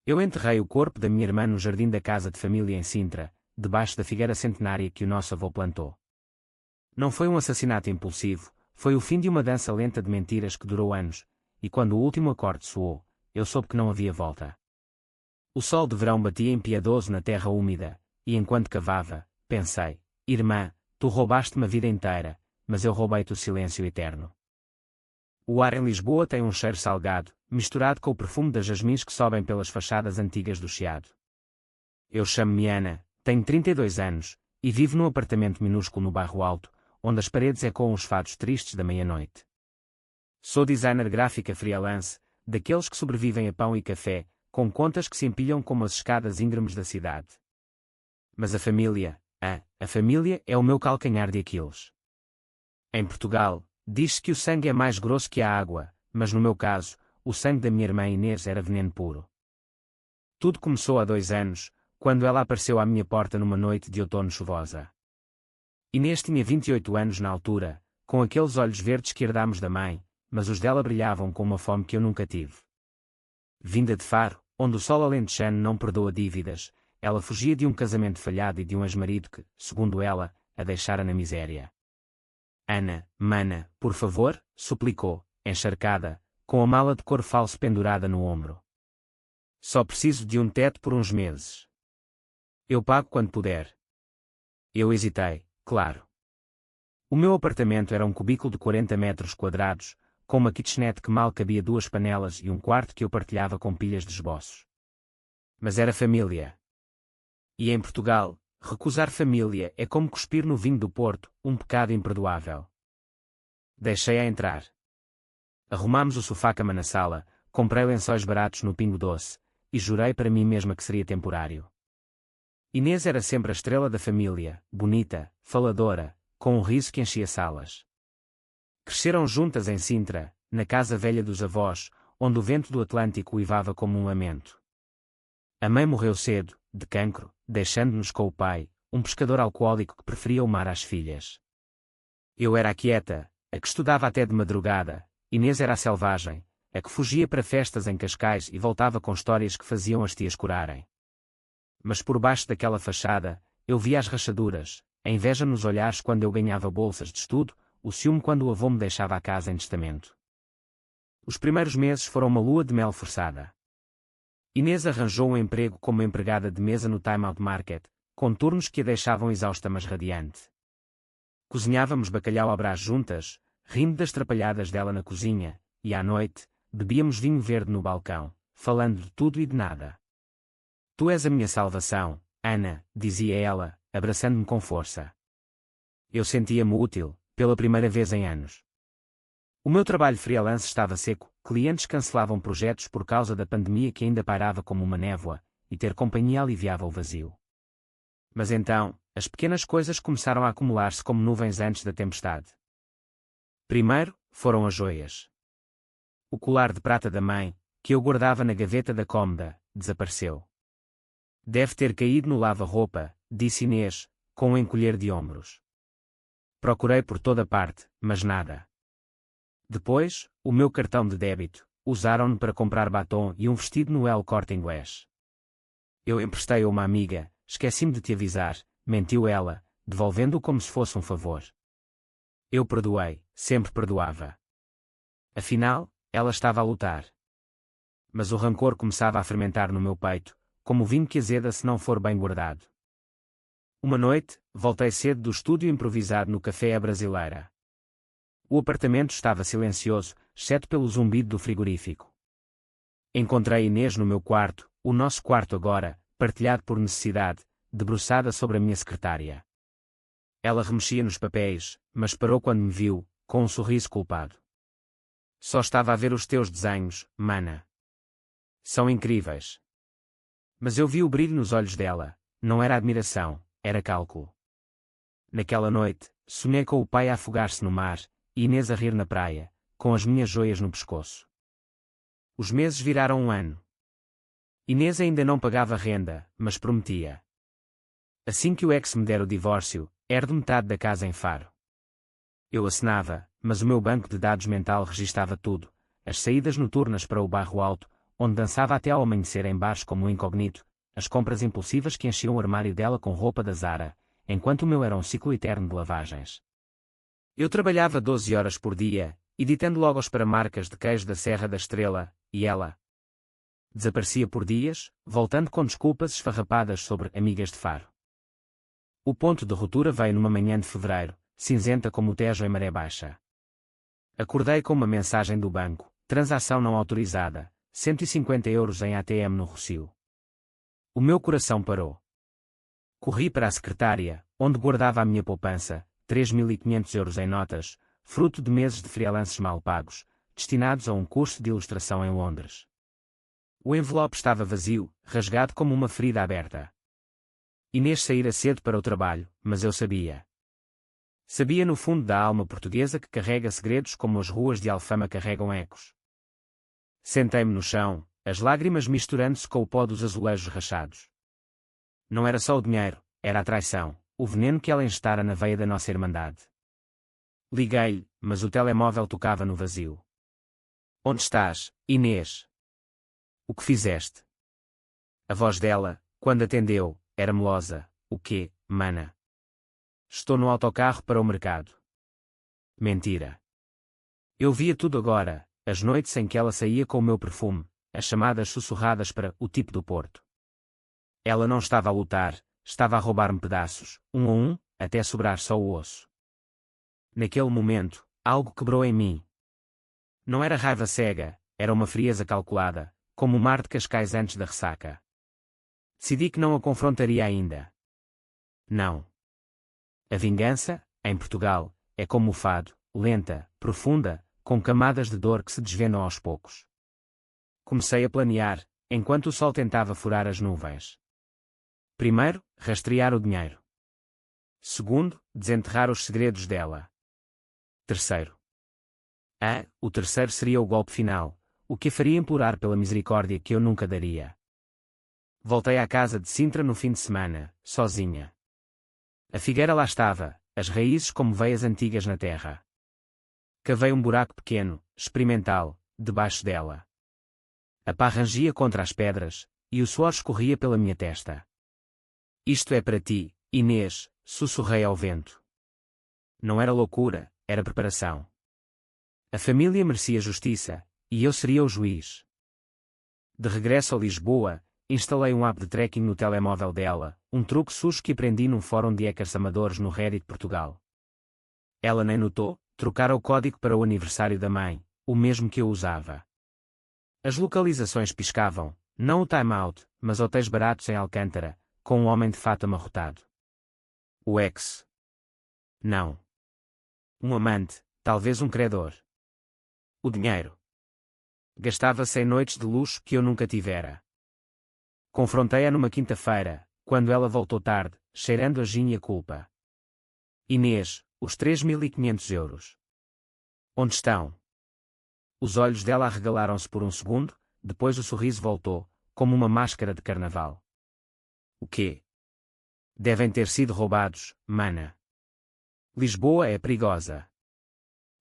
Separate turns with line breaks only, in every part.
Eu enterrei o corpo da minha irmã no jardim da casa de família em Sintra, debaixo da figueira centenária que o nosso avô plantou. Não foi um assassinato impulsivo, foi o fim de uma dança lenta de mentiras que durou anos, e quando o último acorde soou, eu soube que não havia volta. O sol de verão batia impiedoso na terra úmida, e enquanto cavava, pensei: irmã, tu roubaste-me a vida inteira, mas eu roubei-te o silêncio eterno. O ar em Lisboa tem um cheiro salgado, misturado com o perfume das jasmins que sobem pelas fachadas antigas do Chiado. Eu chamo-me Ana, tenho 32 anos, e vivo num apartamento minúsculo no bairro Alto, onde as paredes ecoam os fados tristes da meia-noite. Sou designer gráfica freelance, daqueles que sobrevivem a pão e café, com contas que se empilham como as escadas íngremes da cidade. Mas a família é o meu calcanhar de Aquiles. Em Portugal, diz-se que o sangue é mais grosso que a água, mas no meu caso, o sangue da minha irmã Inês era veneno puro. Tudo começou há 2 anos, quando ela apareceu à minha porta numa noite de outono chuvosa. Inês tinha 28 anos na altura, com aqueles olhos verdes que herdámos da mãe, mas os dela brilhavam com uma fome que eu nunca tive. Vinda de Faro, onde o sol alentejano não perdoa dívidas, ela fugia de um casamento falhado e de um ex-marido que, segundo ela, a deixara na miséria. Ana, mana, por favor, suplicou, encharcada, com a mala de couro falso pendurada no ombro. Só preciso de um teto por uns meses. Eu pago quando puder. Eu hesitei, claro. O meu apartamento era um cubículo de 40 metros quadrados, com uma kitchenette que mal cabia 2 panelas e um quarto que eu partilhava com pilhas de esboços. Mas era família. E em Portugal, recusar família é como cuspir no vinho do Porto, um pecado imperdoável. Deixei-a entrar. Arrumámos o sofá-cama na sala, comprei lençóis baratos no Pingo Doce, e jurei para mim mesma que seria temporário. Inês era sempre a estrela da família, bonita, faladora, com um riso que enchia salas. Cresceram juntas em Sintra, na casa velha dos avós, onde o vento do Atlântico uivava como um lamento. A mãe morreu cedo, de cancro, deixando-nos com o pai, um pescador alcoólico que preferia o mar às filhas. Eu era a quieta, a que estudava até de madrugada. Inês era a selvagem, a que fugia para festas em Cascais e voltava com histórias que faziam as tias corarem. Mas por baixo daquela fachada, eu via as rachaduras, a inveja nos olhares quando eu ganhava bolsas de estudo, o ciúme quando o avô me deixava a casa em testamento. Os primeiros meses foram uma lua de mel forçada. Inês arranjou um emprego como empregada de mesa no Time Out Market, com turnos que a deixavam exausta mas radiante. Cozinhávamos bacalhau à brás juntas, rindo das trapalhadas dela na cozinha, e à noite, bebíamos vinho verde no balcão, falando de tudo e de nada. Tu és a minha salvação, Ana, dizia ela, abraçando-me com força. Eu sentia-me útil, pela primeira vez em anos. O meu trabalho freelance estava seco, clientes cancelavam projetos por causa da pandemia que ainda pairava como uma névoa, e ter companhia aliviava o vazio. Mas então, as pequenas coisas começaram a acumular-se como nuvens antes da tempestade. Primeiro, foram as joias. O colar de prata da mãe, que eu guardava na gaveta da cômoda, desapareceu. Deve ter caído no lava-roupa, disse Inês, com um encolher de ombros. Procurei por toda parte, mas nada. Depois, o meu cartão de débito, usaram-no para comprar batom e um vestido no El Corte Inglés. Eu emprestei a uma amiga, esqueci-me de te avisar, mentiu ela, devolvendo-o como se fosse um favor. Eu perdoei, sempre perdoava. Afinal, ela estava a lutar. Mas o rancor começava a fermentar no meu peito, como o vinho que azeda se não for bem guardado. Uma noite, voltei cedo do estúdio improvisado no Café à Brasileira. O apartamento estava silencioso, exceto pelo zumbido do frigorífico. Encontrei Inês no meu quarto, o nosso quarto agora, partilhado por necessidade, debruçada sobre a minha secretária. Ela remexia nos papéis, mas parou quando me viu, com um sorriso culpado. Só estava a ver os teus desenhos, mana. São incríveis. Mas eu vi o brilho nos olhos dela, não era admiração, era cálculo. Naquela noite, sonhei com o pai a afogar-se no mar, e Inês a rir na praia, com as minhas joias no pescoço. Os meses viraram um ano. Inês ainda não pagava renda, mas prometia. Assim que o ex me der o divórcio, herdo metade da casa em Faro. Eu assinava, mas o meu banco de dados mental registava tudo, as saídas noturnas para o bairro Alto, onde dançava até ao amanhecer em bares como o Incognito, as compras impulsivas que enchiam o armário dela com roupa da Zara, enquanto o meu era um ciclo eterno de lavagens. Eu trabalhava 12 horas por dia, editando logos para marcas de queijo da Serra da Estrela, e ela desaparecia por dias, voltando com desculpas esfarrapadas sobre amigas de Faro. O ponto de ruptura veio numa manhã de fevereiro, cinzenta como o Tejo em maré baixa. Acordei com uma mensagem do banco: transação não autorizada, 150 euros em ATM no Rossio. O meu coração parou. Corri para a secretária, onde guardava a minha poupança, 3.500 euros em notas, fruto de meses de freelances mal pagos, destinados a um curso de ilustração em Londres. O envelope estava vazio, rasgado como uma ferida aberta. Inês saíra cedo para o trabalho, mas eu sabia. Sabia no fundo da alma portuguesa que carrega segredos como as ruas de Alfama carregam ecos. Sentei-me no chão, as lágrimas misturando-se com o pó dos azulejos rachados. Não era só o dinheiro, era a traição, o veneno que ela injetara na veia da nossa irmandade. Liguei-lhe, mas o telemóvel tocava no vazio. Onde estás, Inês? O que fizeste? A voz dela, quando atendeu, era melosa. O quê, mana? Estou no autocarro para o mercado. Mentira. Eu via tudo agora, as noites em que ela saía com o meu perfume, as chamadas sussurradas para o tipo do Porto. Ela não estava a lutar, estava a roubar-me pedaços, um a um, até sobrar só o osso. Naquele momento, algo quebrou em mim. Não era raiva cega, era uma frieza calculada, como o mar de Cascais antes da ressaca. Decidi que não a confrontaria ainda. Não. A vingança, em Portugal, é como o fado, lenta, profunda, com camadas de dor que se desvenam aos poucos. Comecei a planear, enquanto o sol tentava furar as nuvens. Primeiro, rastrear o dinheiro. Segundo, desenterrar os segredos dela. Terceiro. O terceiro seria o golpe final, o que a faria implorar pela misericórdia que eu nunca daria. Voltei à casa de Sintra no fim de semana, sozinha. A figueira lá estava, as raízes como veias antigas na terra. Cavei um buraco pequeno, experimental, debaixo dela. A pá rangia contra as pedras, e o suor escorria pela minha testa. Isto é para ti, Inês, sussurrei ao vento. Não era loucura, era preparação. A família merecia justiça, e eu seria o juiz. De regresso a Lisboa, instalei um app de tracking no telemóvel dela, um truque sujo que aprendi num fórum de hackers amadores no Reddit Portugal. Ela nem notou, trocara o código para o aniversário da mãe, o mesmo que eu usava. As localizações piscavam, não o timeout, mas hotéis baratos em Alcântara, com um homem de fato amarrotado. O ex. Não. Um amante, talvez um credor. O dinheiro. Gastava-se em noites de luxo que eu nunca tivera. Confrontei-a numa quinta-feira, quando ela voltou tarde, cheirando a gin e a culpa. Inês, os 3.500 euros. Onde estão? Os olhos dela arregalaram-se por um segundo, depois o sorriso voltou, como uma máscara de carnaval. O quê? Devem ter sido roubados, mana. Lisboa é perigosa.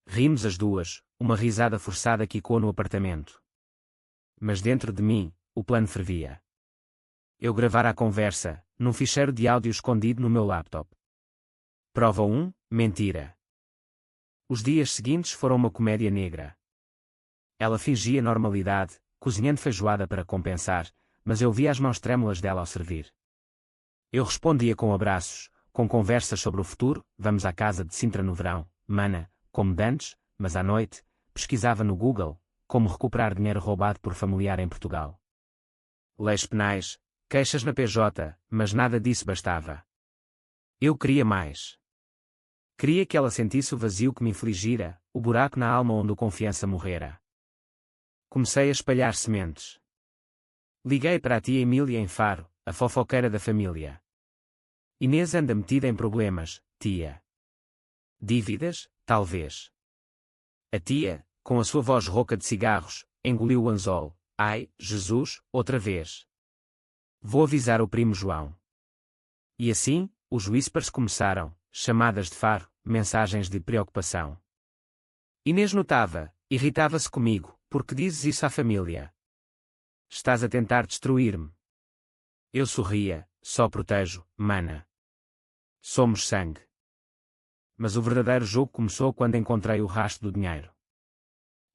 Rimos as duas, uma risada forçada quicou no apartamento. Mas dentro de mim, o plano fervia. Eu gravara a conversa, num ficheiro de áudio escondido no meu laptop. Prova 1, mentira. Os dias seguintes foram uma comédia negra. Ela fingia normalidade, cozinhando feijoada para compensar, mas eu via as mãos trêmulas dela ao servir. Eu respondia com abraços, com conversas sobre o futuro, vamos à casa de Sintra no verão, mana, como dantes, mas à noite, pesquisava no Google, como recuperar dinheiro roubado por familiar em Portugal. Leis penais, queixas na PJ, mas nada disso bastava. Eu queria mais. Queria que ela sentisse o vazio que me infligira, o buraco na alma onde a confiança morrera. Comecei a espalhar sementes. Liguei para a tia Emília em Faro, a fofoqueira da família. Inês anda metida em problemas, tia. Dívidas, talvez. A tia, com a sua voz rouca de cigarros, engoliu o anzol. Ai, Jesus, outra vez. Vou avisar o primo João. E assim, os whispers começaram, chamadas de Faro, mensagens de preocupação. Inês notava, irritava-se comigo, porque dizes isso à família? Estás a tentar destruir-me. Eu sorria, só protejo, mana. Somos sangue. Mas o verdadeiro jogo começou quando encontrei o rastro do dinheiro.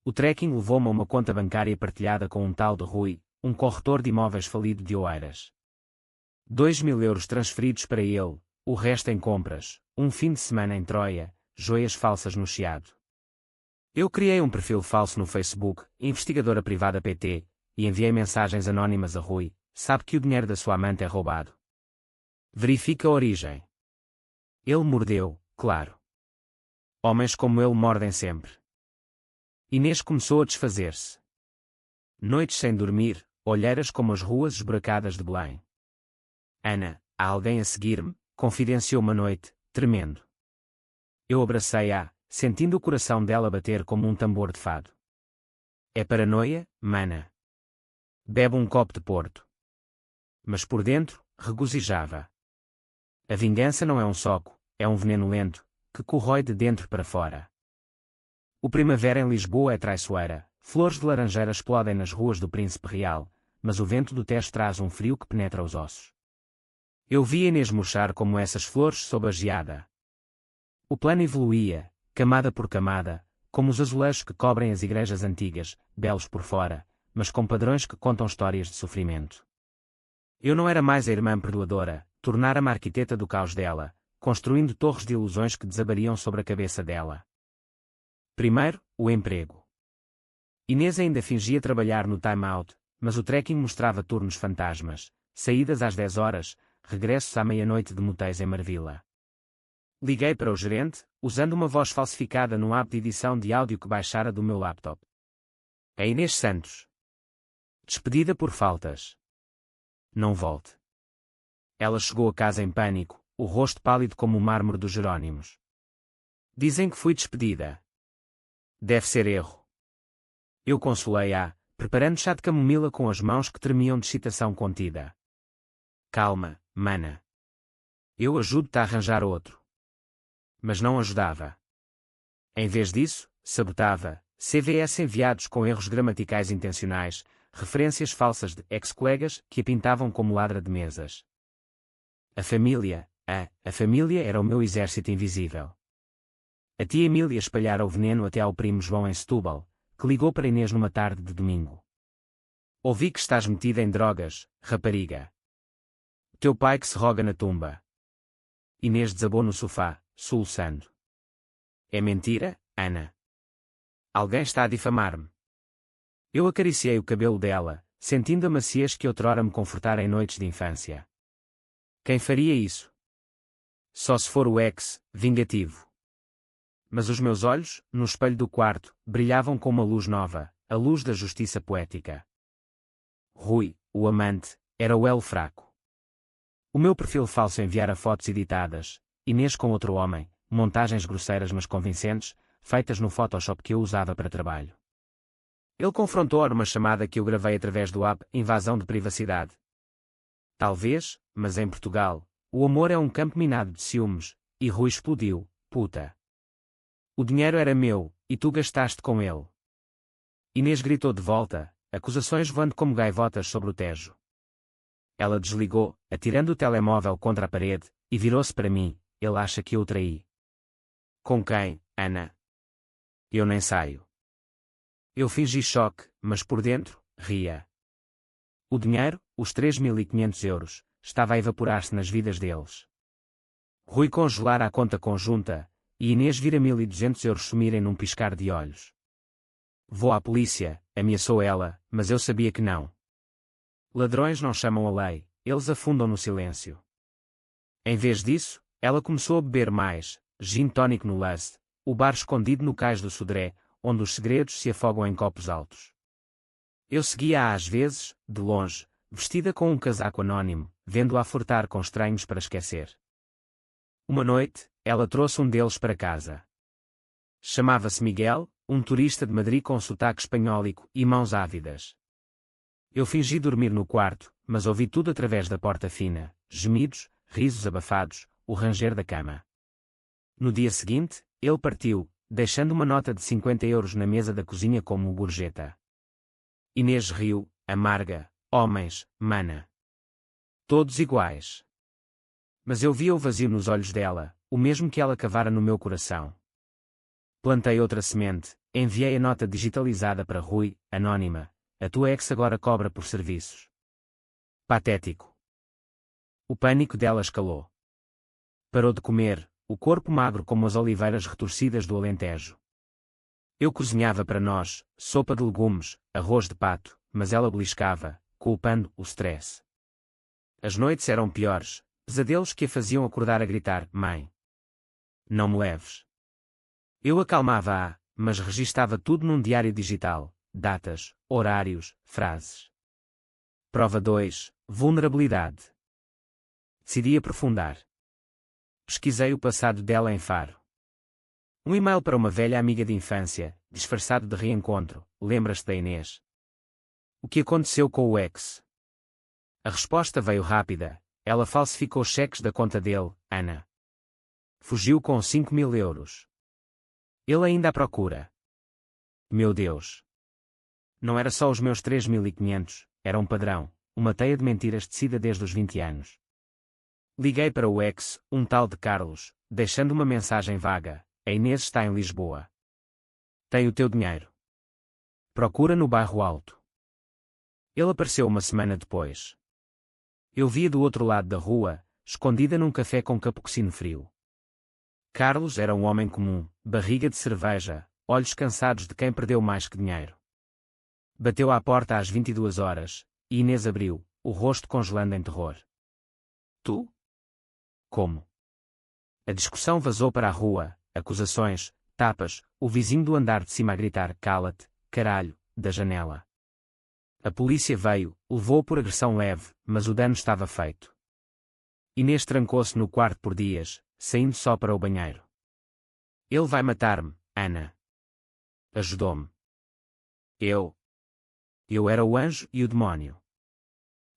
O tracking levou-me a uma conta bancária partilhada com um tal de Rui, um corretor de imóveis falido de Oeiras. 2.000 euros transferidos para ele, o resto em compras, um fim de semana em Troia, joias falsas no Chiado. Eu criei um perfil falso no Facebook, investigadora privada PT, e enviei mensagens anónimas a Rui, sabe que o dinheiro da sua amante é roubado. Verifica a origem. Ele mordeu, claro. Homens como ele mordem sempre. Inês começou a desfazer-se. Noites sem dormir, olheiras como as ruas esburacadas de Belém. Ana, há alguém a seguir-me? Confidenciou uma noite, tremendo. Eu abracei-a, sentindo o coração dela bater como um tambor de fado. É paranoia, mana. Bebe um copo de porto. Mas por dentro, regozijava. A vingança não é um soco, é um veneno lento, que corrói de dentro para fora. O primavera em Lisboa é traiçoeira, flores de laranjeira explodem nas ruas do Príncipe Real, mas o vento do Tejo traz um frio que penetra os ossos. Eu vi Inês murchar como essas flores sob a geada. O plano evoluía, camada por camada, como os azulejos que cobrem as igrejas antigas, belos por fora, mas com padrões que contam histórias de sofrimento. Eu não era mais a irmã perdoadora, tornara-me a arquiteta do caos dela, construindo torres de ilusões que desabariam sobre a cabeça dela. Primeiro, o emprego. Inês ainda fingia trabalhar no time-out, mas o tracking mostrava turnos fantasmas, saídas às 10 horas, regressos à meia-noite de motéis em Marvila. Liguei para o gerente, usando uma voz falsificada no app de edição de áudio que baixara do meu laptop. É Inês Santos. Despedida por faltas. Não volte. Ela chegou a casa em pânico, o rosto pálido como o mármore dos Jerónimos. Dizem que fui despedida. Deve ser erro. Eu consolei-a, preparando chá de camomila com as mãos que tremiam de excitação contida. Calma, mana. Eu ajudo-te a arranjar outro. Mas não ajudava. Em vez disso, sabotava, CVS enviados com erros gramaticais intencionais, referências falsas de ex-colegas que a pintavam como ladra de mesas. A família era o meu exército invisível. A tia Emília espalhara o veneno até ao primo João em Setúbal, que ligou para Inês numa tarde de domingo. Ouvi que estás metida em drogas, rapariga. Teu pai que se roga na tumba. Inês desabou no sofá, soluçando. É mentira, Ana? Alguém está a difamar-me. Eu acariciei o cabelo dela, sentindo a maciez que outrora me confortara em noites de infância. Quem faria isso? Só se for o ex, vingativo. Mas os meus olhos, no espelho do quarto, brilhavam com uma luz nova, a luz da justiça poética. Rui, o amante, era o elo fraco. O meu perfil falso enviara fotos editadas, Inês com outro homem, montagens grosseiras mas convincentes, feitas no Photoshop que eu usava para trabalho. Ele confrontou-a numa chamada que eu gravei através do app Invasão de Privacidade. Talvez, mas em Portugal, o amor é um campo minado de ciúmes, e Rui explodiu, puta. O dinheiro era meu, e tu gastaste com ele. Inês gritou de volta, acusações voando como gaivotas sobre o Tejo. Ela desligou, atirando o telemóvel contra a parede, e virou-se para mim. Ele acha que eu o traí. Com quem, Ana? Eu nem saio. Eu fingi choque, mas por dentro, ria. O dinheiro, os 3.500 euros, estava a evaporar-se nas vidas deles. Rui congelara a conta conjunta, e Inês vira 1.200 euros sumirem num piscar de olhos. Vou à polícia, ameaçou ela, mas eu sabia que não. Ladrões não chamam a lei, eles afundam no silêncio. Em vez disso, ela começou a beber mais, gin tónico no Lust, o bar escondido no cais do Sodré, onde os segredos se afogam em copos altos. Eu seguia-a às vezes, de longe, vestida com um casaco anónimo, vendo-a flertar com estranhos para esquecer. Uma noite, ela trouxe um deles para casa. Chamava-se Miguel, um turista de Madrid com sotaque espanhólico e mãos ávidas. Eu fingi dormir no quarto, mas ouvi tudo através da porta fina, gemidos, risos abafados, o ranger da cama. No dia seguinte, ele partiu, deixando uma nota de 50 euros na mesa da cozinha como gorjeta. Inês riu, amarga, homens, mana. Todos iguais. Mas eu via o vazio nos olhos dela, o mesmo que ela cavara no meu coração. Plantei outra semente, enviei a nota digitalizada para Rui, anônima. A tua ex agora cobra por serviços. Patético. O pânico dela escalou. Parou de comer, o corpo magro como as oliveiras retorcidas do Alentejo. Eu cozinhava para nós, sopa de legumes, arroz de pato, mas ela beliscava, culpando o stress. As noites eram piores, pesadelos que a faziam acordar a gritar: mãe, não me leves. Eu acalmava-a, mas registava tudo num diário digital, datas, horários, frases. Prova 2, vulnerabilidade. Decidi aprofundar. Pesquisei o passado dela em Faro. Um e-mail para uma velha amiga de infância, disfarçado de reencontro. Lembras-te da Inês? O que aconteceu com o ex? A resposta veio rápida. Ela falsificou cheques da conta dele, Ana. Fugiu com 5.000 euros. Ele ainda à procura. Meu Deus. Não era só os meus 3.500, era um padrão, uma teia de mentiras tecida desde os 20 anos. Liguei para o ex, um tal de Carlos, deixando uma mensagem vaga. A Inês está em Lisboa. Tem o teu dinheiro. Procura no bairro Alto. Ele apareceu uma semana depois. Eu via do outro lado da rua, escondida num café com capucino frio. Carlos era um homem comum, barriga de cerveja, olhos cansados de quem perdeu mais que dinheiro. Bateu à porta às 22 horas, e Inês abriu, o rosto congelando em terror. Tu? Como? A discussão vazou para a rua, acusações, tapas, o vizinho do andar de cima a gritar: cala-te, caralho, da janela. A polícia veio, levou-o por agressão leve, mas o dano estava feito. Inês trancou-se no quarto por dias, saindo só para o banheiro. Ele vai matar-me, Ana. Ajudou-me. Eu era o anjo e o demónio.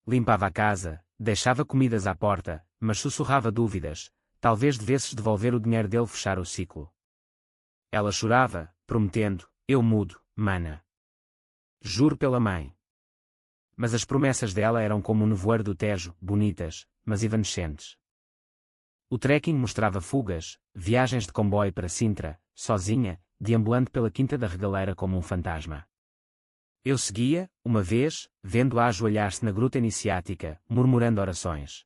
Limpava a casa, deixava comidas à porta, mas sussurrava dúvidas. Talvez devesses devolver o dinheiro dele, fechar o ciclo. Ela chorava, prometendo: eu mudo, mana. Juro pela mãe. Mas as promessas dela eram como o nevoeiro do Tejo, bonitas, mas evanescentes. O trekking mostrava fugas, viagens de comboio para Sintra, sozinha, deambulando pela Quinta da Regaleira como um fantasma. Eu seguia, uma vez, vendo-a ajoelhar-se na gruta iniciática, murmurando orações.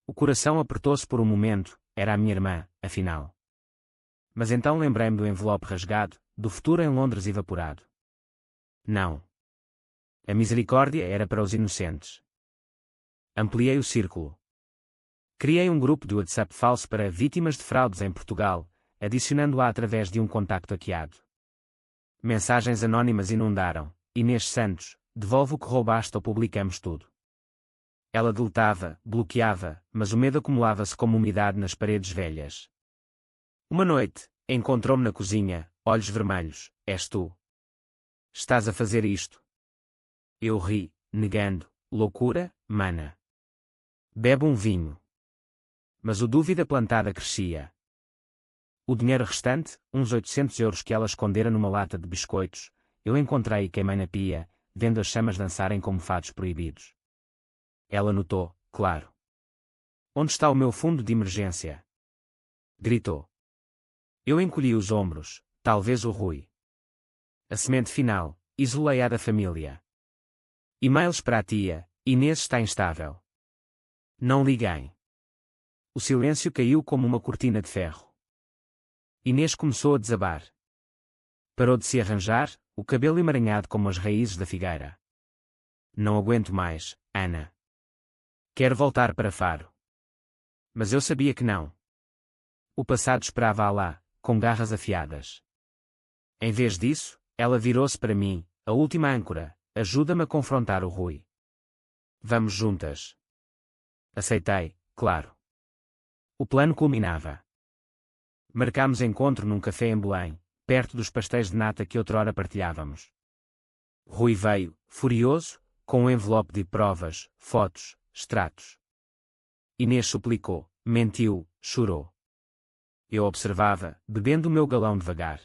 O coração apertou-se por um momento, era a minha irmã, afinal. Mas então lembrei-me do envelope rasgado, do futuro em Londres evaporado. Não. A misericórdia era para os inocentes. Ampliei o círculo. Criei um grupo de WhatsApp falso para vítimas de fraudes em Portugal, adicionando-a através de um contacto hackeado. Mensagens anónimas inundaram: Inês Santos, devolve o que roubaste ou publicamos tudo. Ela deletava, bloqueava, mas o medo acumulava-se como umidade nas paredes velhas. Uma noite, encontrou-me na cozinha, olhos vermelhos: és tu? Estás a fazer isto? Eu ri, negando: loucura, mana. Bebe um vinho. Mas o dúvida plantada crescia. O dinheiro restante, uns 800 euros que ela escondera numa lata de biscoitos, eu encontrei e queimei na pia, vendo as chamas dançarem como fados proibidos. Ela notou, claro. Onde está o meu fundo de emergência? Gritou. Eu encolhi os ombros, talvez o Rui. A semente final, isolei-a da família. E-mails para a tia: Inês está instável. Não liguei. O silêncio caiu como uma cortina de ferro. Inês começou a desabar. Parou de se arranjar, o cabelo emaranhado como as raízes da figueira. Não aguento mais, Ana. Quero voltar para Faro. Mas eu sabia que não. O passado esperava-a lá, com garras afiadas. Em vez disso, ela virou-se para mim: a última âncora, ajuda-me a confrontar o Rui. Vamos juntas. Aceitei, claro. O plano culminava. Marcámos encontro num café em Belém, perto dos pastéis de nata que outrora partilhávamos. Rui veio, furioso, com um envelope de provas, fotos, extratos. Inês suplicou, mentiu, chorou. Eu observava, bebendo o meu galão devagar.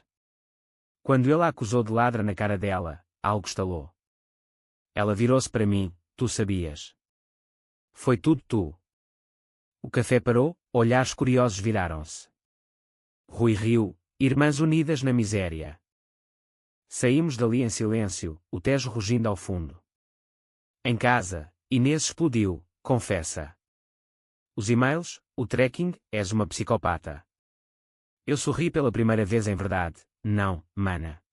Quando ele a acusou de ladra na cara dela, algo estalou. Ela virou-se para mim, tu sabias. Foi tudo tu. O café parou, olhares curiosos viraram-se. Rui riu, irmãs unidas na miséria. Saímos dali em silêncio, o Tejo rugindo ao fundo. Em casa, Inês explodiu, confessa. Os e-mails, o tracking, és uma psicopata. Eu sorri pela primeira vez em verdade, não, mana.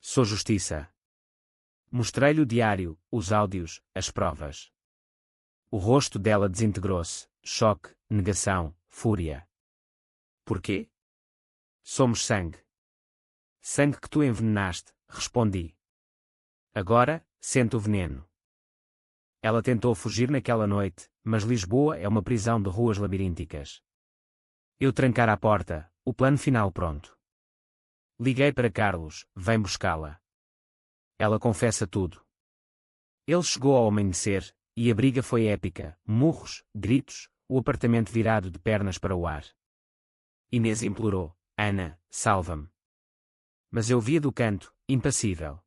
Sou justiça. Mostrei-lhe o diário, os áudios, as provas. O rosto dela desintegrou-se, choque, negação, fúria. Porquê? Somos sangue. Sangue que tu envenenaste, respondi. Agora, sente o veneno. Ela tentou fugir naquela noite, mas Lisboa é uma prisão de ruas labirínticas. Eu trancar a porta, o plano final pronto. Liguei para Carlos, vem buscá-la. Ela confessa tudo. Ele chegou ao amanhecer, e a briga foi épica, murros, gritos, o apartamento virado de pernas para o ar. Inês implorou, Ana, salva-me. Mas eu via do canto, impassível.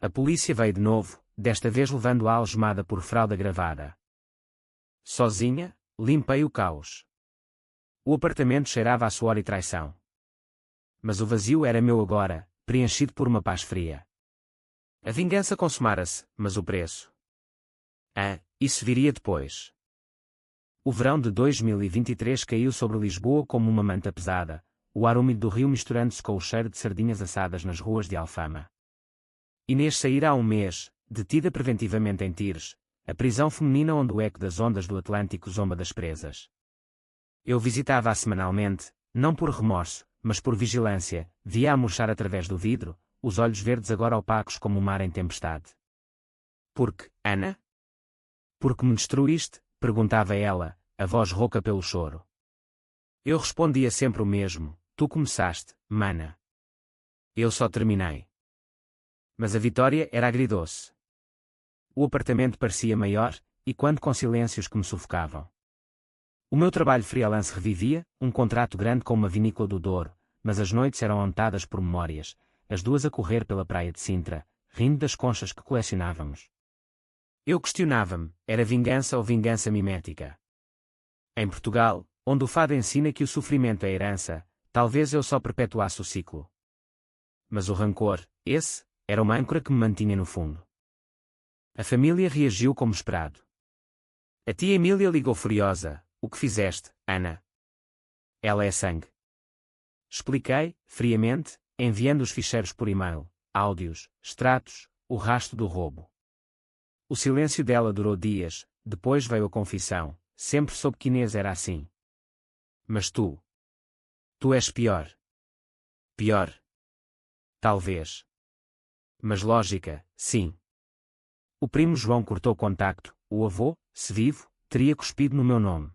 A polícia veio de novo, desta vez levando-a algemada por fraude agravada. Sozinha, limpei o caos. O apartamento cheirava a suor e traição. Mas o vazio era meu agora, preenchido por uma paz fria. A vingança consumara-se, mas o preço? Isso viria depois. O verão de 2023 caiu sobre Lisboa como uma manta pesada, o ar úmido do rio misturando-se com o cheiro de sardinhas assadas nas ruas de Alfama. Inês saíra há um mês, detida preventivamente em Tires, a prisão feminina onde o eco das ondas do Atlântico zomba das presas. Eu visitava-a semanalmente, não por remorso, mas por vigilância, via-a murchar através do vidro, os olhos verdes agora opacos como o mar em tempestade. Porque, Ana? Porque me destruíste? Perguntava ela, a voz rouca pelo choro. Eu respondia sempre o mesmo, tu começaste, mana. Eu só terminei. Mas a vitória era agridoce. O apartamento parecia maior, e quando com silêncios que me sufocavam. O meu trabalho freelance revivia, um contrato grande com uma vinícola do Douro, mas as noites eram ontadas por memórias, as duas a correr pela praia de Sintra, rindo das conchas que colecionávamos. Eu questionava-me, era vingança ou vingança mimética? Em Portugal, onde o fado ensina que o sofrimento é herança, talvez eu só perpetuasse o ciclo. Mas o rancor, esse, era uma âncora que me mantinha no fundo. A família reagiu como esperado. A tia Emília ligou furiosa, o que fizeste, Ana? Ela é sangue. Expliquei, friamente, enviando os ficheiros por e-mail, áudios, extratos, o rastro do roubo. O silêncio dela durou dias, depois veio a confissão, sempre soube que Inês era assim. Mas tu és pior. Pior. Talvez. Mas lógica, sim. O primo João cortou contacto, o avô, se vivo, teria cuspido no meu nome.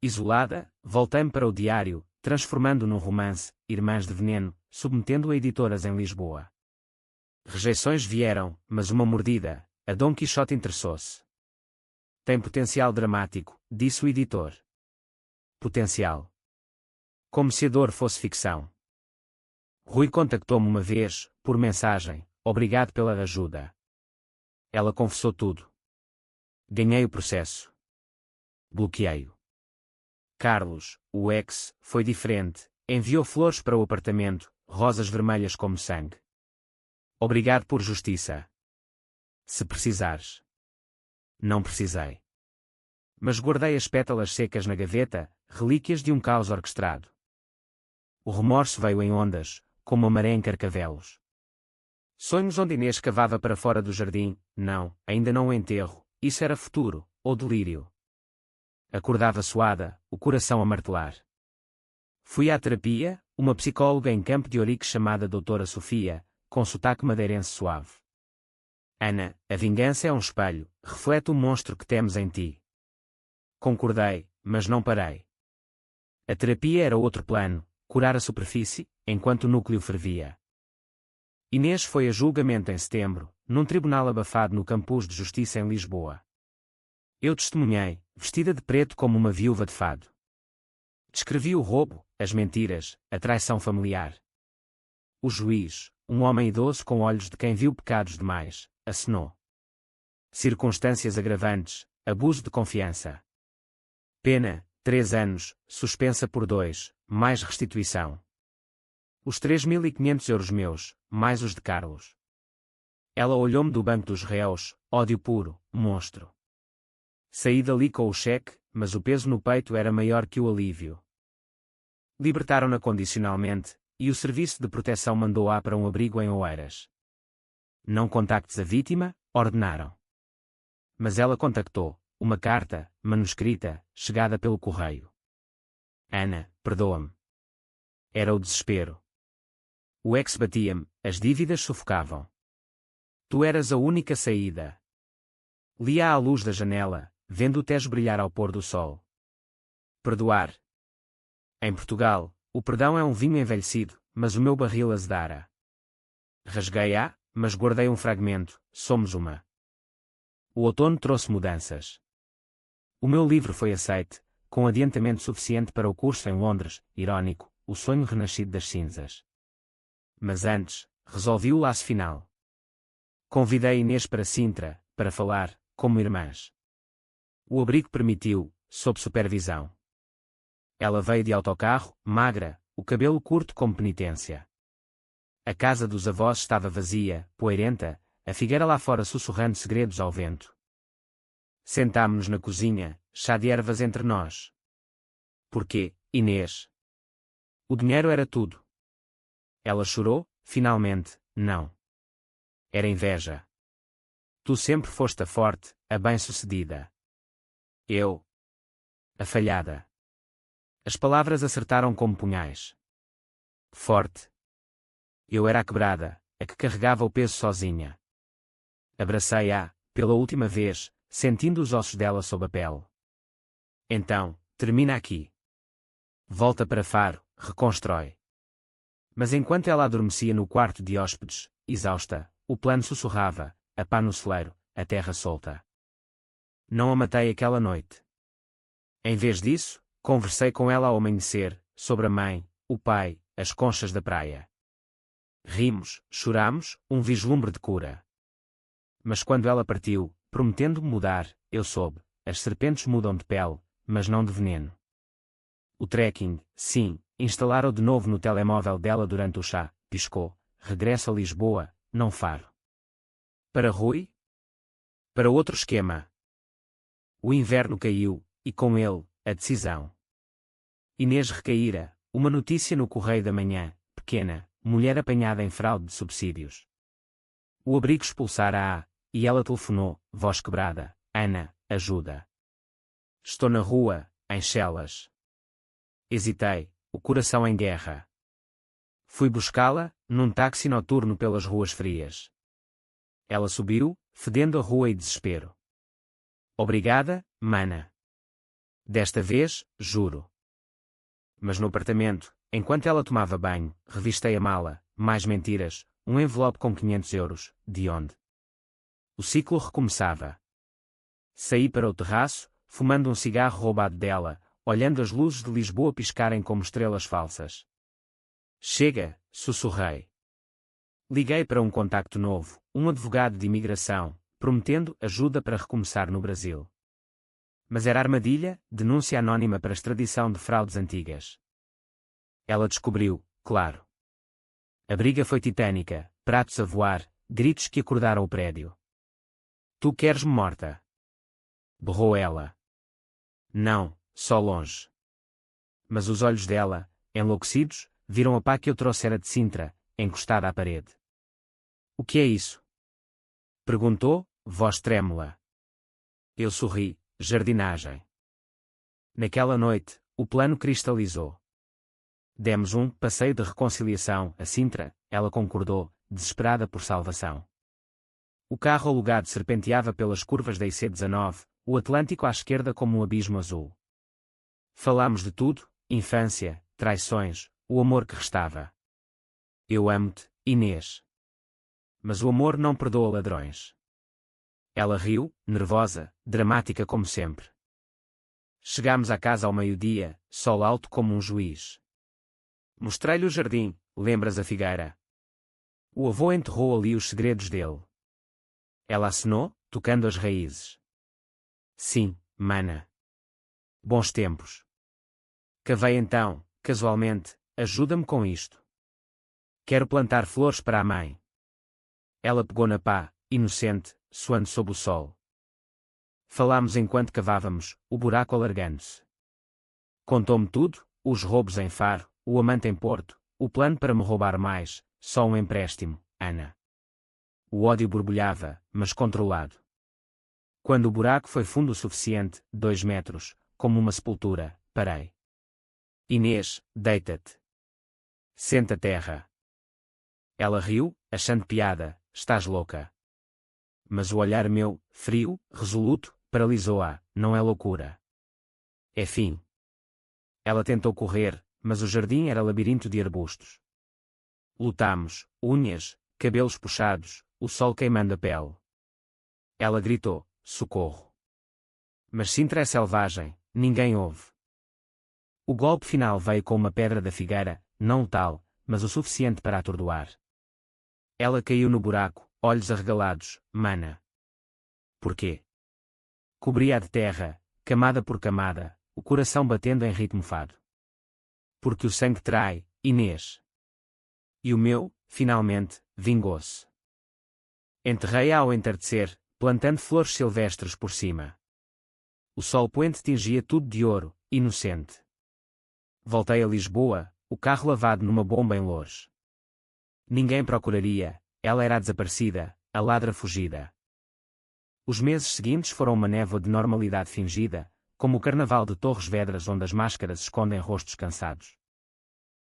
Isolada, voltei-me para o diário, transformando num romance, Irmãs de Veneno, submetendo a editoras em Lisboa. Rejeições vieram, mas uma mordida, a Dom Quixote interessou-se. Tem potencial dramático, disse o editor. Potencial. Como se a dor fosse ficção. Rui contactou-me uma vez, por mensagem, obrigado pela ajuda. Ela confessou tudo. Ganhei o processo. Bloqueei-o. Carlos, o ex, foi diferente, enviou flores para o apartamento, rosas vermelhas como sangue. Obrigado por justiça. Se precisares. Não precisei. Mas guardei as pétalas secas na gaveta, relíquias de um caos orquestrado. O remorso veio em ondas, como a maré em carcavelos. Sonhos onde Inês cavava para fora do jardim, não, ainda não o enterro, isso era futuro, ou delírio. Acordava suada, o coração a martelar. Fui à terapia, uma psicóloga em Campo de Ourique chamada Doutora Sofia, com sotaque madeirense suave. Ana, a vingança é um espelho, reflete o monstro que temos em ti. Concordei, mas não parei. A terapia era outro plano, curar a superfície, enquanto o núcleo fervia. Inês foi a julgamento em setembro, num tribunal abafado no Campus de Justiça em Lisboa. Eu testemunhei, vestida de preto como uma viúva de fado. Descrevi o roubo, as mentiras, a traição familiar. O juiz, um homem idoso com olhos de quem viu pecados demais, acenou. Circunstâncias agravantes, abuso de confiança. Pena, 3 anos, suspensa por 2, mais restituição. Os 3.500 euros meus, mais os de Carlos. Ela olhou-me do banco dos réus, ódio puro, monstro. Saí dali com o cheque, mas o peso no peito era maior que o alívio. Libertaram-na condicionalmente, e o Serviço de Proteção mandou-a para um abrigo em Oeiras. Não contactes a vítima, ordenaram. Mas ela contactou, uma carta, manuscrita, chegada pelo correio. Ana, perdoa-me. Era o desespero. O ex batia-me, as dívidas sufocavam. Tu eras a única saída. Lia à luz da janela, vendo o Tejo brilhar ao pôr do sol. Perdoar. Em Portugal, o perdão é um vinho envelhecido, mas o meu barril azedara. Rasguei-a, mas guardei um fragmento, somos uma. O outono trouxe mudanças. O meu livro foi aceite, com adiantamento suficiente para o curso em Londres, irónico, o sonho renascido das cinzas. Mas antes, resolvi o laço final. Convidei Inês para Sintra, para falar, como irmãs. O abrigo permitiu, sob supervisão. Ela veio de autocarro, magra, o cabelo curto como penitência. A casa dos avós estava vazia, poeirenta, a figueira lá fora sussurrando segredos ao vento. Sentámo-nos na cozinha, chá de ervas entre nós. Porquê, Inês? O dinheiro era tudo. Ela chorou, finalmente, não. Era inveja. Tu sempre foste a forte, a bem-sucedida. Eu. A falhada. As palavras acertaram como punhais. Forte. Eu era a quebrada, a que carregava o peso sozinha. Abracei-a, pela última vez, sentindo os ossos dela sob a pele. Então, termina aqui. Volta para Faro, reconstrói. Mas enquanto ela adormecia no quarto de hóspedes, exausta, o plano sussurrava, a pá no celeiro, a terra solta. Não a matei aquela noite. Em vez disso, conversei com ela ao amanhecer, sobre a mãe, o pai, as conchas da praia. Rimos, choramos, um vislumbre de cura. Mas quando ela partiu, prometendo-me mudar, eu soube, as serpentes mudam de pele, mas não de veneno. O trekking, sim, instalaram de novo no telemóvel dela durante o chá, piscou, regresso a Lisboa, não Faro. Para Rui? Para outro esquema. O inverno caiu, e com ele, a decisão. Inês recaíra, uma notícia no Correio da Manhã, pequena, mulher apanhada em fraude de subsídios. O abrigo expulsara-a, e ela telefonou, voz quebrada, Ana, ajuda. Estou na rua, em Chelas. Hesitei, o coração em guerra. Fui buscá-la, num táxi noturno pelas ruas frias. Ela subiu, fedendo a rua e desespero. Obrigada, mana. Desta vez, juro. Mas no apartamento, enquanto ela tomava banho, revistei a mala, mais mentiras, um envelope com 500 euros, de onde? O ciclo recomeçava. Saí para o terraço, fumando um cigarro roubado dela, olhando as luzes de Lisboa piscarem como estrelas falsas. Chega, sussurrei. Liguei para um contacto novo, um advogado de imigração, prometendo ajuda para recomeçar no Brasil. Mas era armadilha, denúncia anónima para extradição de fraudes antigas. Ela descobriu, claro. A briga foi titânica, pratos a voar, gritos que acordaram o prédio. Tu queres-me morta? Berrou ela. Não, só longe. Mas os olhos dela, enlouquecidos, viram a pá que eu trouxera de Sintra, encostada à parede. O que é isso? Perguntou, voz trêmula. Eu sorri, jardinagem. Naquela noite, o plano cristalizou. Demos um passeio de reconciliação a Sintra, ela concordou, desesperada por salvação. O carro alugado serpenteava pelas curvas da IC19, o Atlântico à esquerda como um abismo azul. Falámos de tudo, infância, traições, o amor que restava. Eu amo-te, Inês. Mas o amor não perdoa ladrões. Ela riu, nervosa, dramática como sempre. Chegámos à casa ao meio-dia, sol alto como um juiz. Mostrei-lhe o jardim, lembras a figueira? O avô enterrou ali os segredos dele. Ela acenou, tocando as raízes. Sim, mana. Bons tempos. Cavei então, casualmente, ajuda-me com isto. Quero plantar flores para a mãe. Ela pegou na pá, inocente, suando sob o sol. Falámos enquanto cavávamos, o buraco alargando-se. Contou-me tudo, os roubos em Faro, o amante em Porto, o plano para me roubar mais, só um empréstimo, Ana. O ódio borbulhava, mas controlado. Quando o buraco foi fundo o suficiente, 2 metros, como uma sepultura, parei. Inês, deita-te. Senta a terra. Ela riu, achando piada, estás louca. Mas o olhar meu, frio, resoluto, paralisou-a, não é loucura. É fim. Ela tentou correr, mas o jardim era labirinto de arbustos. Lutámos, unhas, cabelos puxados, o sol queimando a pele. Ela gritou, socorro. Mas Sintra é selvagem, ninguém ouve. O golpe final veio com uma pedra da figueira, não letal, mas o suficiente para atordoar. Ela caiu no buraco, olhos arregalados, mana. Porquê? Cobria-a de terra, camada por camada, o coração batendo em ritmo fado. Porque o sangue trai, Inês. E o meu, finalmente, vingou-se. Enterrei-a ao entardecer, plantando flores silvestres por cima. O sol poente tingia tudo de ouro, inocente. Voltei a Lisboa, o carro lavado numa bomba em Loures. Ninguém procuraria, ela era a desaparecida, a ladra fugida. Os meses seguintes foram uma névoa de normalidade fingida, como o carnaval de Torres Vedras onde as máscaras escondem rostos cansados.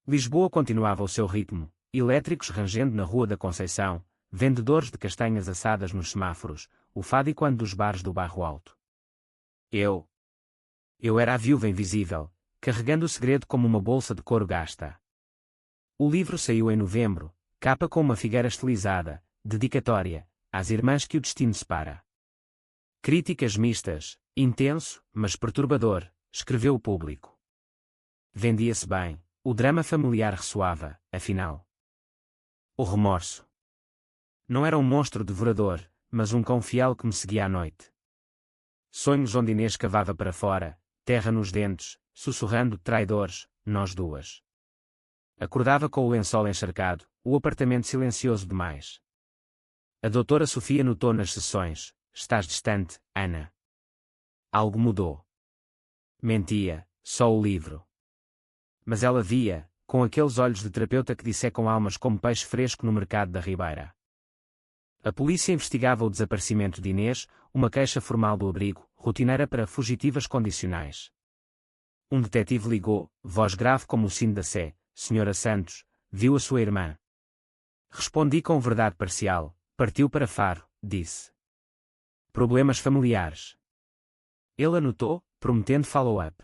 Lisboa continuava o seu ritmo, elétricos rangendo na Rua da Conceição, vendedores de castanhas assadas nos semáforos, o fado dos bares do Bairro Alto. Eu era a viúva invisível, carregando o segredo como uma bolsa de couro gasta. O livro saiu em novembro, capa com uma figueira estilizada, dedicatória, às irmãs que o destino separa. Críticas mistas, intenso, mas perturbador, escreveu o público. Vendia-se bem, o drama familiar ressoava, afinal. O remorso. Não era um monstro devorador, mas um cão fiel que me seguia à noite. Sonhos onde Inês cavava para fora, terra nos dentes, sussurrando traidores, nós duas. Acordava com o lençol encharcado, o apartamento silencioso demais. A doutora Sofia notou nas sessões, estás distante, Ana. Algo mudou. Mentia, só o livro. Mas ela via, com aqueles olhos de terapeuta que dissecam almas como peixe fresco no mercado da Ribeira. A polícia investigava o desaparecimento de Inês, uma queixa formal do abrigo, rotineira para fugitivas condicionais. Um detetive ligou, voz grave como o sino da Sé, Senhora Santos, viu a sua irmã. Respondi com verdade parcial, partiu para Faro, disse. Problemas familiares. Ele anotou, prometendo follow-up.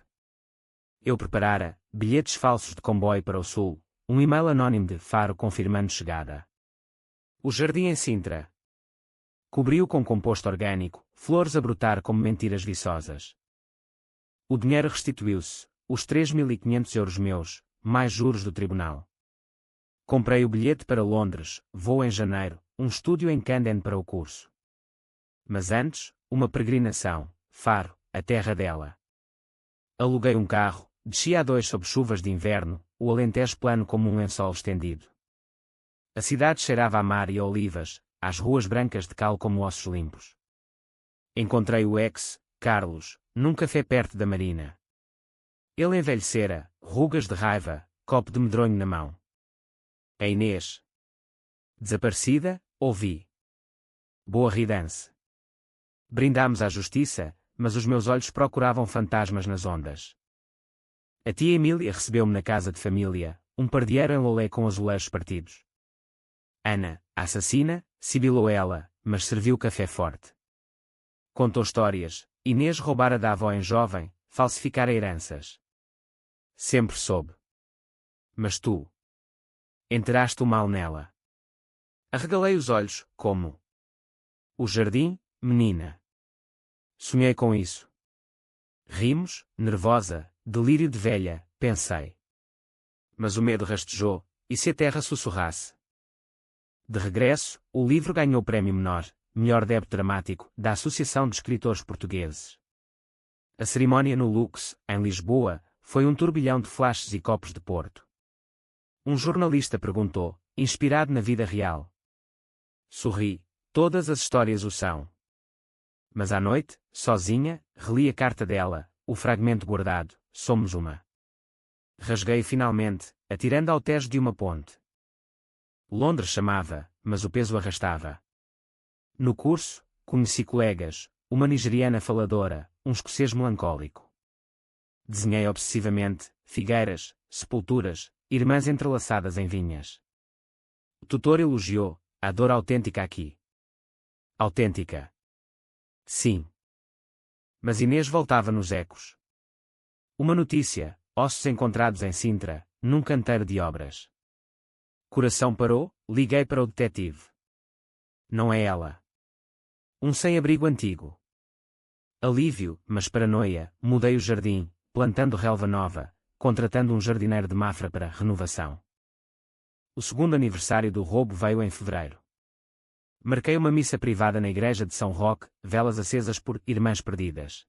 Eu preparara, bilhetes falsos de comboio para o sul, um e-mail anónimo de Faro confirmando chegada. O jardim em Sintra. Cobriu com composto orgânico, flores a brotar como mentiras viçosas. O dinheiro restituiu-se, os 3.500 euros meus, mais juros do tribunal. Comprei o bilhete para Londres, voo em janeiro, um estúdio em Camden para o curso. Mas antes, uma peregrinação, Faro, a terra dela. Aluguei um carro, desci a 2 sob chuvas de inverno, o Alentejo plano como um lençol estendido. A cidade cheirava a mar e a olivas, às ruas brancas de cal como ossos limpos. Encontrei o ex, Carlos, num café perto da marina. Ele envelhecera, rugas de raiva, copo de medronho na mão. A Inês. Desaparecida, ouvi. Boa ridança. Brindámos à justiça, mas os meus olhos procuravam fantasmas nas ondas. A tia Emília recebeu-me na casa de família, um pardieiro em lolé com azulejos partidos. Ana, a assassina, sibilou ela, mas serviu café forte. Contou histórias, Inês roubara da avó em jovem, falsificara heranças. Sempre soube. Mas tu. Enteraste o mal nela. Arregalei os olhos, como? O jardim, menina. Sonhei com isso. Rimos, nervosa, delírio de velha, pensei. Mas o medo rastejou, e se a terra sussurrasse? De regresso, o livro ganhou prémio menor, melhor débito dramático, da Associação de Escritores Portugueses. A cerimónia no Lux, em Lisboa, foi um turbilhão de flashes e copos de Porto. Um jornalista perguntou, inspirado na vida real. Sorri, todas as histórias o são. Mas à noite, sozinha, reli a carta dela, o fragmento guardado, somos uma. Rasguei finalmente, atirando ao Tejo de uma ponte. Londres chamava, mas o peso arrastava. No curso, conheci colegas, uma nigeriana faladora, um escocês melancólico. Desenhei obsessivamente, figueiras, sepulturas, irmãs entrelaçadas em vinhas. O tutor elogiou, a dor autêntica aqui. Autêntica. Sim. Mas Inês voltava nos ecos. Uma notícia, ossos encontrados em Sintra, num canteiro de obras. Coração parou, liguei para o detetive. Não é ela. Um sem-abrigo antigo. Alívio, mas paranoia, mudei o jardim, plantando relva nova, contratando um jardineiro de Mafra para renovação. O segundo aniversário do roubo veio em fevereiro. Marquei uma missa privada na igreja de São Roque, velas acesas por irmãs perdidas.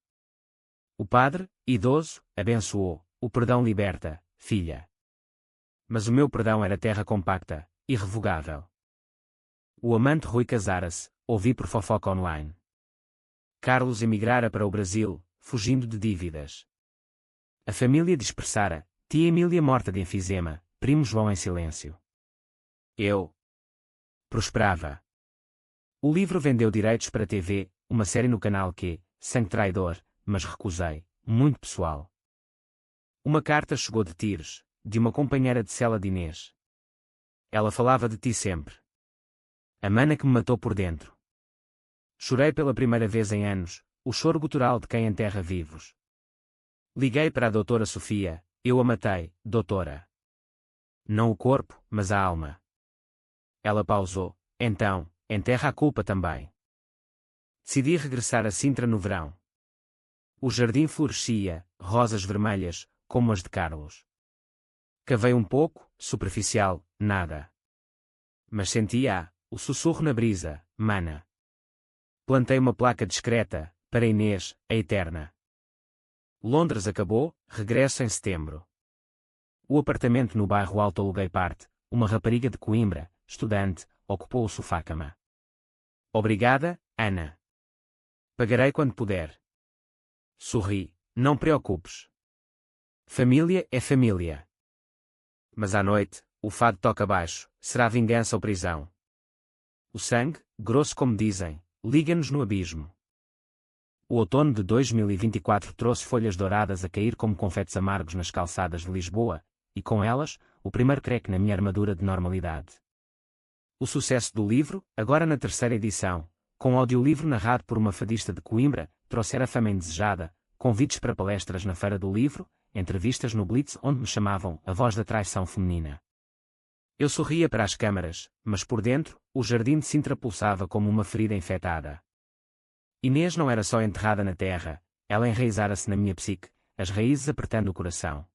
O padre, idoso, abençoou, o perdão liberta, filha. Mas o meu perdão era terra compacta, irrevogável. O amante Rui casara-se, ouvi por fofoca online. Carlos emigrara para o Brasil, fugindo de dívidas. A família dispersara, tia Emília morta de enfisema, primo João em silêncio. Eu prosperava. O livro vendeu direitos para TV, uma série no canal Q, Sangue Traidor, mas recusei, muito pessoal. Uma carta chegou de Tires, de uma companheira de cela de Inês. Ela falava de ti sempre. A mana que me matou por dentro. Chorei pela primeira vez em anos, o choro gutural de quem enterra vivos. Liguei para a doutora Sofia, eu a matei, doutora. Não o corpo, mas a alma. Ela pausou, então, enterra a culpa também. Decidi regressar a Sintra no verão. O jardim florescia, rosas vermelhas, como as de Carlos. Cavei um pouco, superficial, nada. Mas sentia, o sussurro na brisa, mana. Plantei uma placa discreta, para Inês, a eterna. Londres acabou, regresso em setembro. O apartamento no bairro Alto aluguei parte, uma rapariga de Coimbra, estudante, ocupou o sofá-cama. Obrigada, Ana. Pagarei quando puder. Sorri, não preocupes. Família é família. Mas à noite, o fado toca baixo, será vingança ou prisão. O sangue, grosso como dizem, liga-nos no abismo. O outono de 2024 trouxe folhas douradas a cair como confetes amargos nas calçadas de Lisboa, e com elas, o primeiro creque na minha armadura de normalidade. O sucesso do livro, agora na terceira edição, com audiolivro narrado por uma fadista de Coimbra, trouxera a fama indesejada, convites para palestras na Feira do Livro, entrevistas no Blitz onde me chamavam a voz da traição feminina. Eu sorria para as câmaras, mas por dentro, o jardim de Sintra pulsava como uma ferida infectada. Inês não era só enterrada na terra, ela enraizara-se na minha psique, as raízes apertando o coração.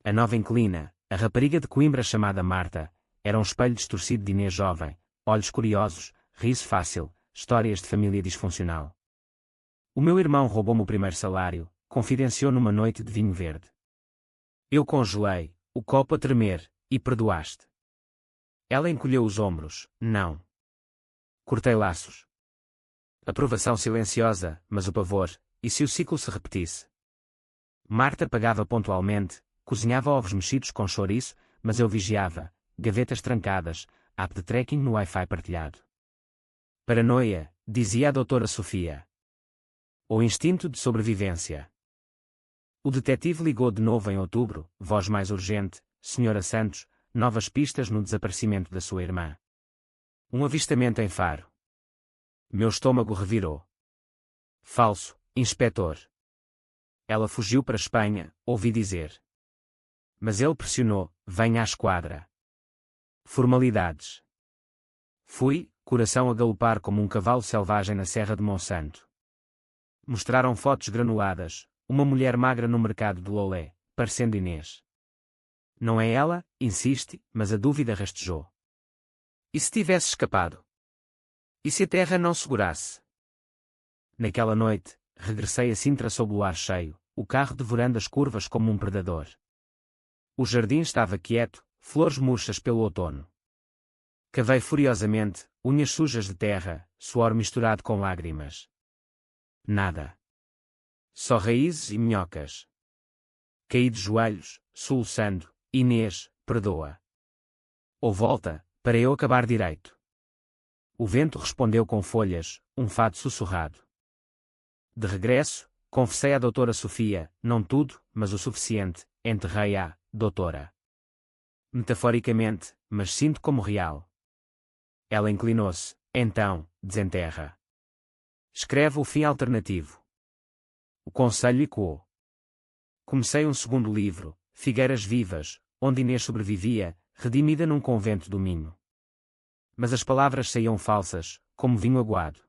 A nova inquilina, a rapariga de Coimbra chamada Marta, era um espelho distorcido de Inês jovem, olhos curiosos, riso fácil, histórias de família disfuncional. O meu irmão roubou-me o primeiro salário, confidenciou numa noite de vinho verde. Eu congelei, o copo a tremer, e perdoaste. Ela encolheu os ombros, não. Cortei laços. Aprovação silenciosa, mas o pavor, e se o ciclo se repetisse? Marta pagava pontualmente, cozinhava ovos mexidos com chouriço, mas eu vigiava, gavetas trancadas, app de tracking no Wi-Fi partilhado. Paranoia, dizia a doutora Sofia. Ou instinto de sobrevivência. O detetive ligou de novo em outubro, voz mais urgente, Senhora Santos, novas pistas no desaparecimento da sua irmã. Um avistamento em Faro. Meu estômago revirou. Falso, inspetor. Ela fugiu para a Espanha, ouvi dizer. Mas ele pressionou, venha à esquadra. Formalidades. Fui, coração a galopar como um cavalo selvagem na Serra de Monsanto. Mostraram fotos granuladas, uma mulher magra no mercado de Lolé, parecendo Inês. Não é ela, insiste, mas a dúvida rastejou. E se tivesse escapado? E se a terra não segurasse? Naquela noite, regressei a Sintra sob o ar cheio, o carro devorando as curvas como um predador. O jardim estava quieto, flores murchas pelo outono. Cavei furiosamente, unhas sujas de terra, suor misturado com lágrimas. Nada. Só raízes e minhocas. Caí de joelhos, soluçando, Inês, perdoa. Ou volta, para eu acabar direito. O vento respondeu com folhas, um fado sussurrado. De regresso, confessei à doutora Sofia, não tudo, mas o suficiente, enterrei-a, doutora. Metaforicamente, mas sinto como real. Ela inclinou-se, então, desenterra. Escreve o fim alternativo. O conselho ecoou. Comecei um segundo livro, Figueiras Vivas, onde Inês sobrevivia, redimida num convento do Minho. Mas as palavras saíam falsas, como vinho aguado.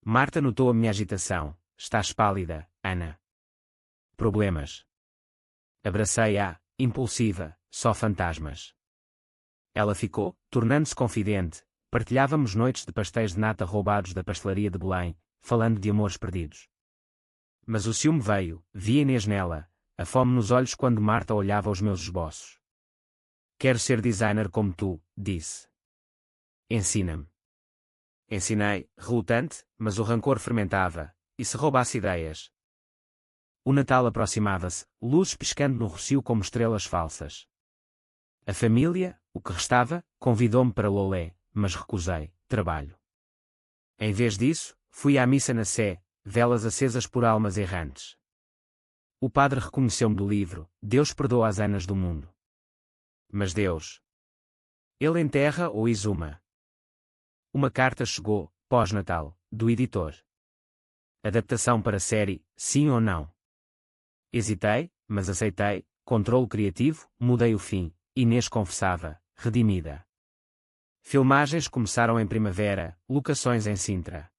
Marta notou a minha agitação. Estás pálida, Ana. Problemas. Abracei-a, impulsiva, só fantasmas. Ela ficou, tornando-se confidente, partilhávamos noites de pastéis de nata roubados da pastelaria de Belém, falando de amores perdidos. Mas o ciúme veio, vi Inês nela, a fome nos olhos quando Marta olhava os meus esboços. Quero ser designer como tu, disse. Ensina-me. Ensinei, relutante, mas o rancor fermentava, e se roubasse ideias? O Natal aproximava-se, luzes piscando no rocio como estrelas falsas. A família, o que restava, convidou-me para Lolé, mas recusei, trabalho. Em vez disso, fui à missa na Sé, velas acesas por almas errantes. O padre reconheceu-me do livro, Deus perdoa as Anas do mundo. Mas Deus. Ele enterra ou exuma? Uma carta chegou, pós-Natal, do editor. Adaptação para série, sim ou não? Hesitei, mas aceitei, controlo criativo, mudei o fim, Inês confessava, redimida. Filmagens começaram em primavera, locações em Sintra.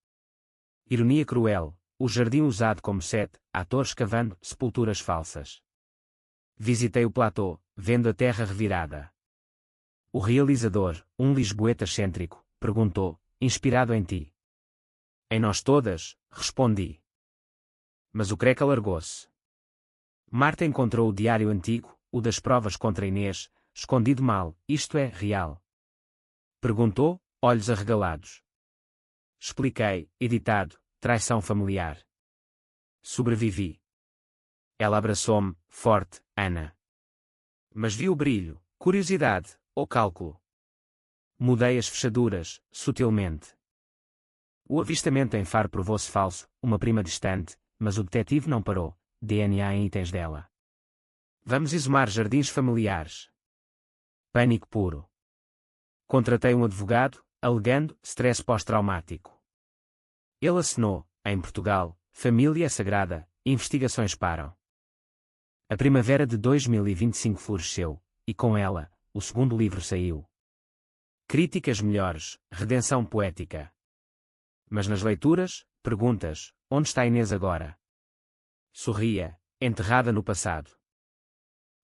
Ironia cruel, o jardim usado como set, atores cavando sepulturas falsas. Visitei o platô, vendo a terra revirada. O realizador, um lisboeta excêntrico, perguntou, inspirado em ti? Em nós todas, respondi. Mas o creca largou-se. Marta encontrou o diário antigo, o das provas contra Inês, escondido mal, isto é, real. Perguntou, olhos arregalados. Expliquei, editado, traição familiar. Sobrevivi. Ela abraçou-me, forte, Ana. Mas vi o brilho, curiosidade, ou cálculo. Mudei as fechaduras, sutilmente. O avistamento em Faro provou-se falso, uma prima distante, mas o detetive não parou, DNA em itens dela. Vamos exumar jardins familiares. Pânico puro. Contratei um advogado, alegando stress pós-traumático. Ele assinou, em Portugal, família sagrada, investigações param. A primavera de 2025 floresceu, e com ela, o segundo livro saiu. Críticas melhores, redenção poética. Mas nas leituras, perguntas, onde está Inês agora? Sorria, enterrada no passado.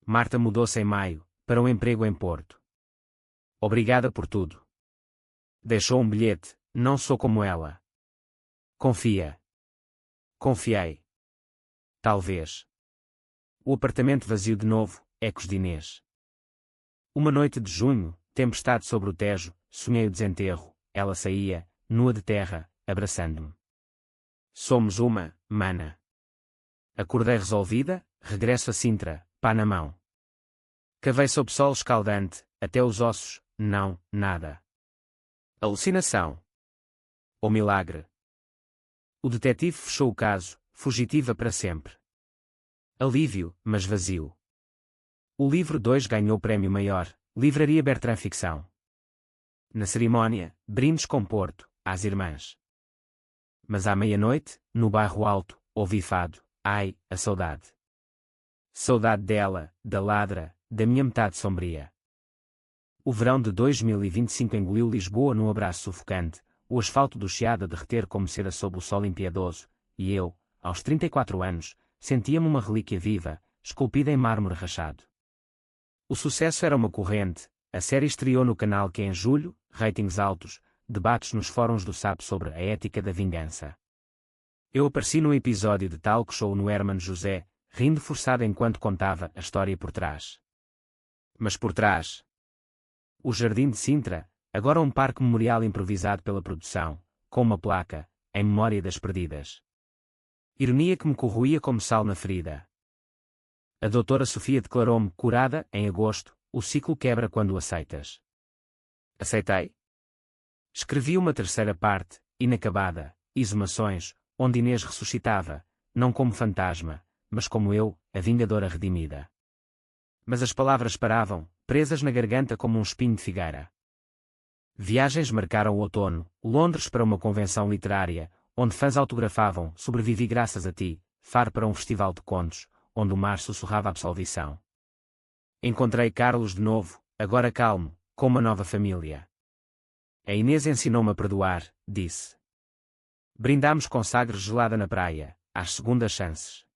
Marta mudou-se em maio, para um emprego em Porto. Obrigada por tudo. Deixou um bilhete, não sou como ela. Confia. Confiei. Talvez. O apartamento vazio de novo, ecos de Inês. Uma noite de junho, tempestade sobre o Tejo, sonhei o desenterro, ela saía, nua de terra, abraçando-me. Somos uma, mana. Acordei resolvida, regresso a Sintra, pá na mão. Cavei sob sol escaldante, até os ossos, não, nada. Alucinação. Ou milagre. O detetive fechou o caso, fugitiva para sempre. Alívio, mas vazio. O livro 2 ganhou prémio maior, Livraria Bertrand Ficção. Na cerimónia, brindes com Porto, às irmãs. Mas à meia-noite, no bairro alto, ouvi fado, ai, a saudade. Saudade dela, da ladra, da minha metade sombria. O verão de 2025 engoliu Lisboa num abraço sufocante, o asfalto do Chiado a derreter como cera sob o sol impiedoso, e eu, aos 34 anos, sentia-me uma relíquia viva, esculpida em mármore rachado. O sucesso era uma corrente, a série estreou no canal que em julho, ratings altos, debates nos fóruns do SAP sobre a ética da vingança. Eu apareci num episódio de talk show no Hermano José, rindo forçado enquanto contava a história por trás. Mas por trás? O Jardim de Sintra, agora um parque memorial improvisado pela produção, com uma placa, em memória das perdidas. Ironia que me corroía como sal na ferida. A doutora Sofia declarou-me curada, em agosto, o ciclo quebra quando o aceitas. Aceitei. Escrevi uma terceira parte, inacabada, Exumações, onde Inês ressuscitava, não como fantasma, mas como eu, a vingadora redimida. Mas as palavras paravam, presas na garganta como um espinho de figueira. Viagens marcaram o outono, Londres para uma convenção literária, onde fãs autografavam Sobrevivi graças a ti, Faro para um festival de contos, onde o mar sussurrava absolvição. Encontrei Carlos de novo, agora calmo, com uma nova família. A Inês ensinou-me a perdoar, disse. Brindámos com Sagres gelada na praia, às segundas chances.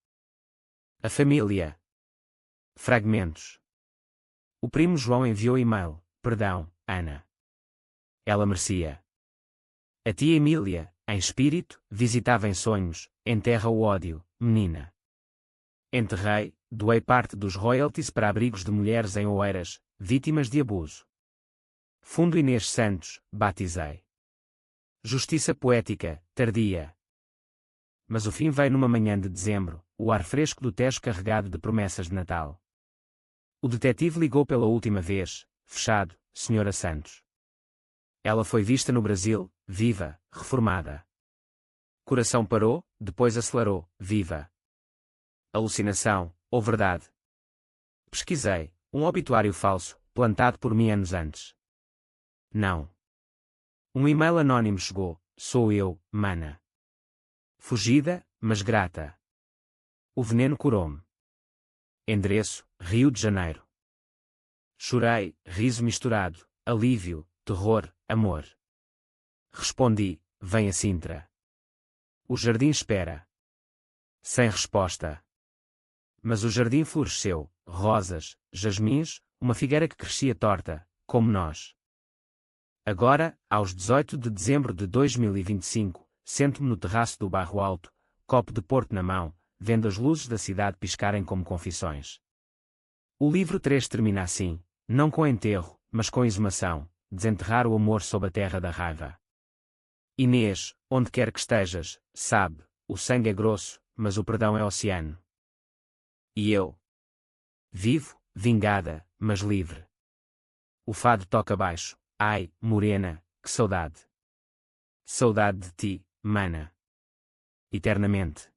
A família. Fragmentos. O primo João enviou e-mail, perdão, Ana. Ela merecia. A tia Emília, em espírito, visitava em sonhos, enterra o ódio, menina. Enterrei, doei parte dos royalties para abrigos de mulheres em Oeiras, vítimas de abuso. Fundo Inês Santos, batizei. Justiça poética, tardia. Mas o fim veio numa manhã de dezembro, o ar fresco do Tejo carregado de promessas de Natal. O detetive ligou pela última vez, fechado, Senhora Santos. Ela foi vista no Brasil, viva, reformada. Coração parou, depois acelerou, viva. Alucinação, ou verdade? Pesquisei, um obituário falso, plantado por mim anos antes. Não. Um e-mail anónimo chegou, sou eu, mana. Fugida, mas grata. O veneno curou-me. Endereço, Rio de Janeiro. Chorei, riso misturado, alívio, terror, amor. Respondi, vem a Sintra. O jardim espera. Sem resposta. Mas o jardim floresceu, rosas, jasmins, uma figueira que crescia torta, como nós. Agora, aos 18 de dezembro de 2025, sento-me no terraço do Barro Alto, copo de Porto na mão, vendo as luzes da cidade piscarem como confissões. O livro 3 termina assim, não com enterro, mas com exumação, desenterrar o amor sob a terra da raiva. Inês, onde quer que estejas, sabe, o sangue é grosso, mas o perdão é oceano. E eu? Vivo, vingada, mas livre. O fado toca baixo. Ai, morena, que saudade. Saudade de ti, mana. Eternamente.